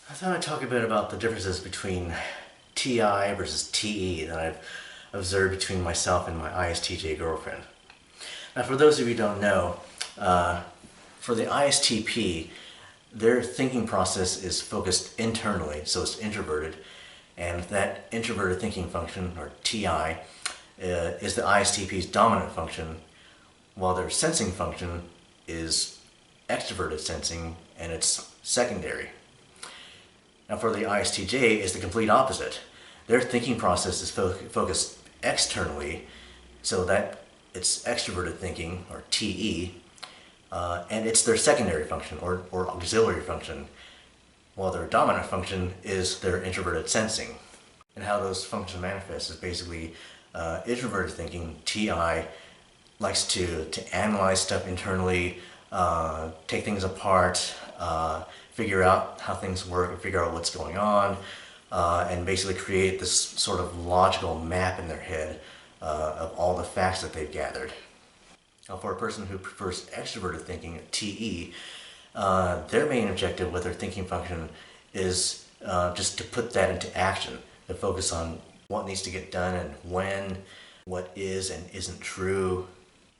I thought I'd talk a bit about the differences between TI versus TE that I've observed between myself and my ISTJ girlfriend. Now, for those of you who don't know, for the ISTP, their thinking process is focused internally, so it's introverted, and that introverted thinking function, or TI, is the ISTP's dominant function, while their sensing function is extroverted sensing, and it's secondary. Now for the ISTJ, is the complete opposite. Their thinking process is focused externally, so that it's extroverted thinking, or TE, and it's their secondary function, or auxiliary function, while their dominant function is their introverted sensing. And how those functions manifest is basically introverted thinking, TI, likes to analyze stuff internally, take things apart, figure out how things work and figure out what's going on, and basically create this sort of logical map in their head of all the facts that they've gathered. Now, for a person who prefers extroverted thinking, TE, their main objective with their thinking function is just to put that into action, to focus on what needs to get done and when, what is and isn't true.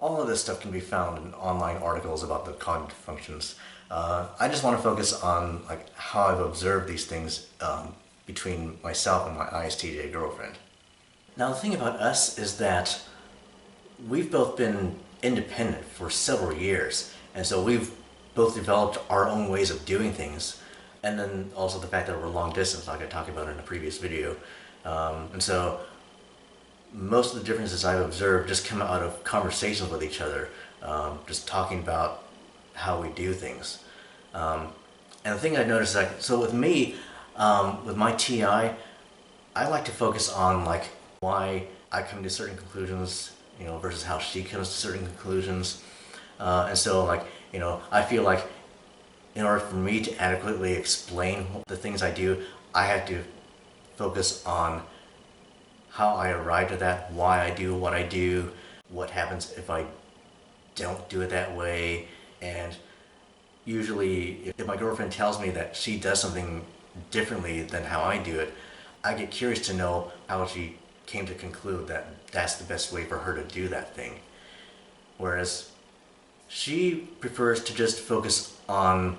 All of this stuff can be found in online articles about the cognitive functions. I just want to focus on how I've observed these things between myself and my ISTJ girlfriend. Now the thing about us is that we've both been independent for several years, and so we've both developed our own ways of doing things, and then also the fact that we're long distance, like I talked about in a previous video. And so most of the differences I've observed just come out of conversations with each other, just talking about how we do things. And the thing I've noticed is so with me, with my TI, I like to focus on why I come to certain conclusions, versus how she comes to certain conclusions. And so I feel like in order for me to adequately explain the things I do, I have to focus on how I arrived at that, why I do what I do, what happens if I don't do it that way. And usually if my girlfriend tells me that she does something differently than how I do it, I get curious to know how she came to conclude that that's the best way for her to do that thing. Whereas she prefers to just focus on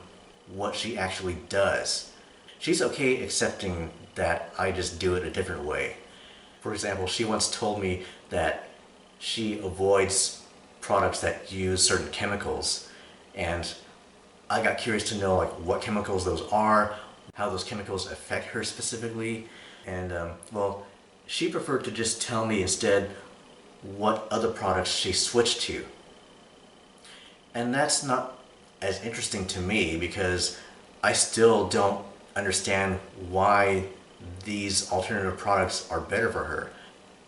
what she actually does. She's okay accepting that I just do it a different way. For example, she once told me that she avoids products that use certain chemicals, and I got curious to know what chemicals those are, how those chemicals affect her specifically, and she preferred to just tell me instead what other products she switched to. And that's not as interesting to me because I still don't understand why these alternative products are better for her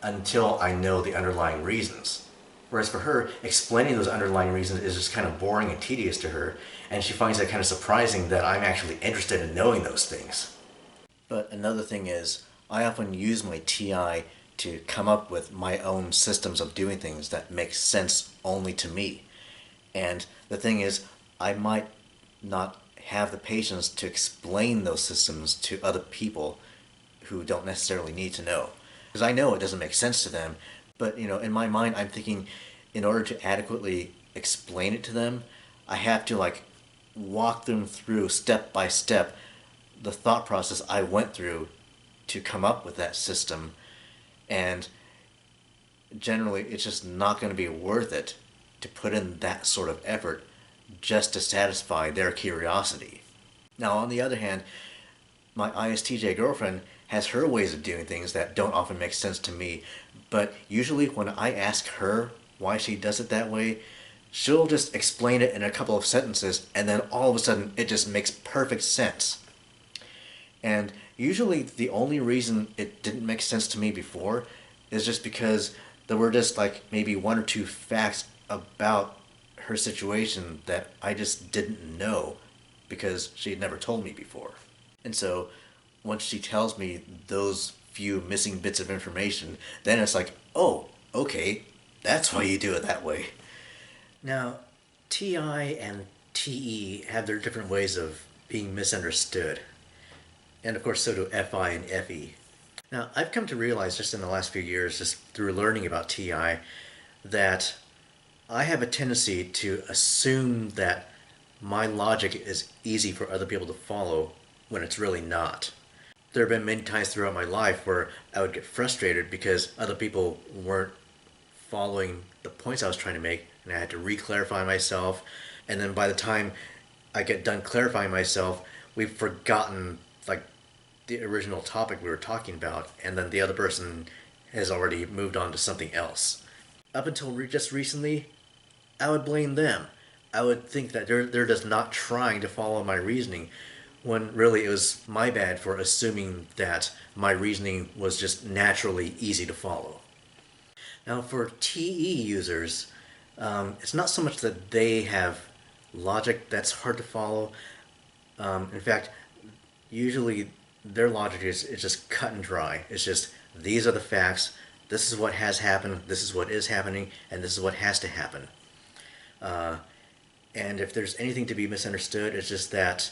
until I know the underlying reasons. Whereas for her, explaining those underlying reasons is just kind of boring and tedious to her, and she finds that kind of surprising that I'm actually interested in knowing those things. But another thing is, I often use my TI to come up with my own systems of doing things that make sense only to me. And the thing is, I might not have the patience to explain those systems to other people who don't necessarily need to know. Because I know it doesn't make sense to them, but in my mind I'm thinking in order to adequately explain it to them, I have to walk them through step by step the thought process I went through to come up with that system, and generally it's just not going to be worth it to put in that sort of effort just to satisfy their curiosity. Now on the other hand, my ISTJ girlfriend has her ways of doing things that don't often make sense to me, but usually when I ask her why she does it that way, she'll just explain it in a couple of sentences, and then all of a sudden it just makes perfect sense. And usually the only reason it didn't make sense to me before is just because there were just maybe one or two facts about her situation that I just didn't know because she had never told me before. And so once she tells me those few missing bits of information, then it's oh, okay, that's why you do it that way. Now, TI and TE have their different ways of being misunderstood. And of course, so do FI and FE. Now, I've come to realize just in the last few years, just through learning about TI, that I have a tendency to assume that my logic is easy for other people to follow when it's really not. There have been many times throughout my life where I would get frustrated because other people weren't following the points I was trying to make, and I had to re-clarify myself. And then by the time I get done clarifying myself, we've forgotten like the original topic we were talking about, and then the other person has already moved on to something else. Up until just recently, I would blame them. I would think that they're just not trying to follow my reasoning, when really it was my bad for assuming that my reasoning was just naturally easy to follow. Now, for TE users, it's not so much that they have logic that's hard to follow. In fact, usually their logic is just cut and dry. It's just, these are the facts, this is what has happened, this is what is happening, and this is what has to happen. And if there's anything to be misunderstood, it's just that,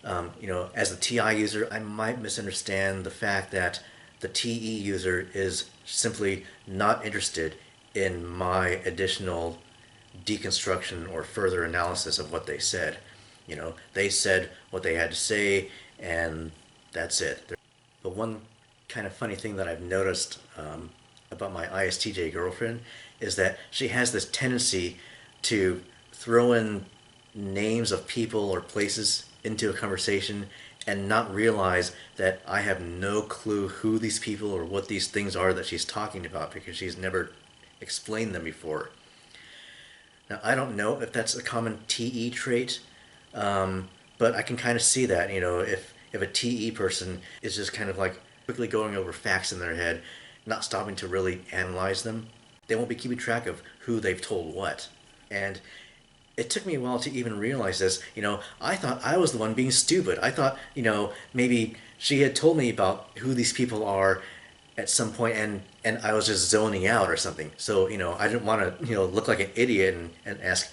as a TI user, I might misunderstand the fact that the TE user is simply not interested in my additional deconstruction or further analysis of what they said. They said what they had to say, and that's it. But one kind of funny thing that I've noticed about my ISTJ girlfriend is that she has this tendency to throw in names of people or places into a conversation and not realize that I have no clue who these people or what these things are that she's talking about, because she's never explained them before. Now, I don't know if that's a common TE trait, but I can kind of see that, if a TE person is just kind of like quickly going over facts in their head, not stopping to really analyze them, they won't be keeping track of who they've told what. And it took me a while to even realize this. I thought I was the one being stupid. I thought, maybe she had told me about who these people are at some point, and I was just zoning out or something. So, I didn't want to, look like an idiot and ask,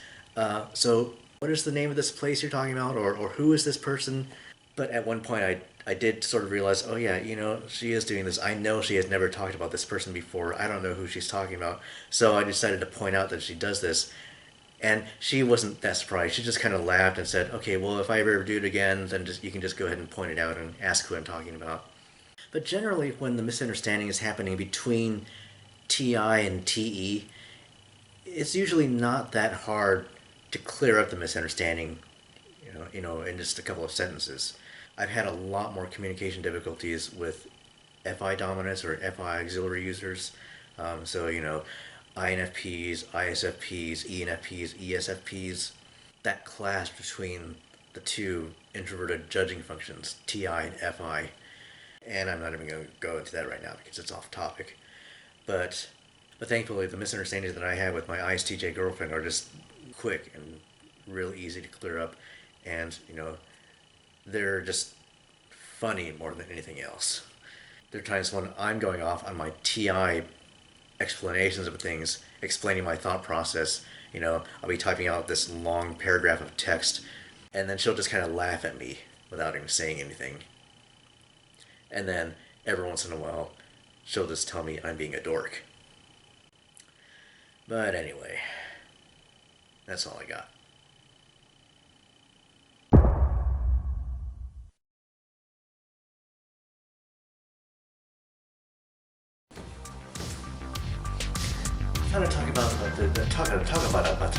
so what is the name of this place you're talking about? Or who is this person? But at one point I did sort of realize, oh yeah, she is doing this. I know she has never talked about this person before. I don't know who she's talking about. So I decided to point out that she does this. And she wasn't that surprised. She just kind of laughed and said, okay, well, if I ever do it again, then you can just go ahead and point it out and ask who I'm talking about. But generally, when the misunderstanding is happening between TI and TE, it's usually not that hard to clear up the misunderstanding, in just a couple of sentences. I've had a lot more communication difficulties with FI dominants or FI auxiliary users. INFPs, ISFPs, ENFPs, ESFPs, that clash between the two introverted judging functions, TI and FI. And I'm not even going to go into that right now because it's off topic. But thankfully, the misunderstandings that I have with my ISTJ girlfriend are just quick and real easy to clear up. And, they're just funny more than anything else. There are times when I'm going off on my TI explanations of things, explaining my thought process. I'll be typing out this long paragraph of text, and then she'll just kind of laugh at me without even saying anything. And then every once in a while, she'll just tell me I'm being a dork. But anyway, that's all I got. I'm going to talk about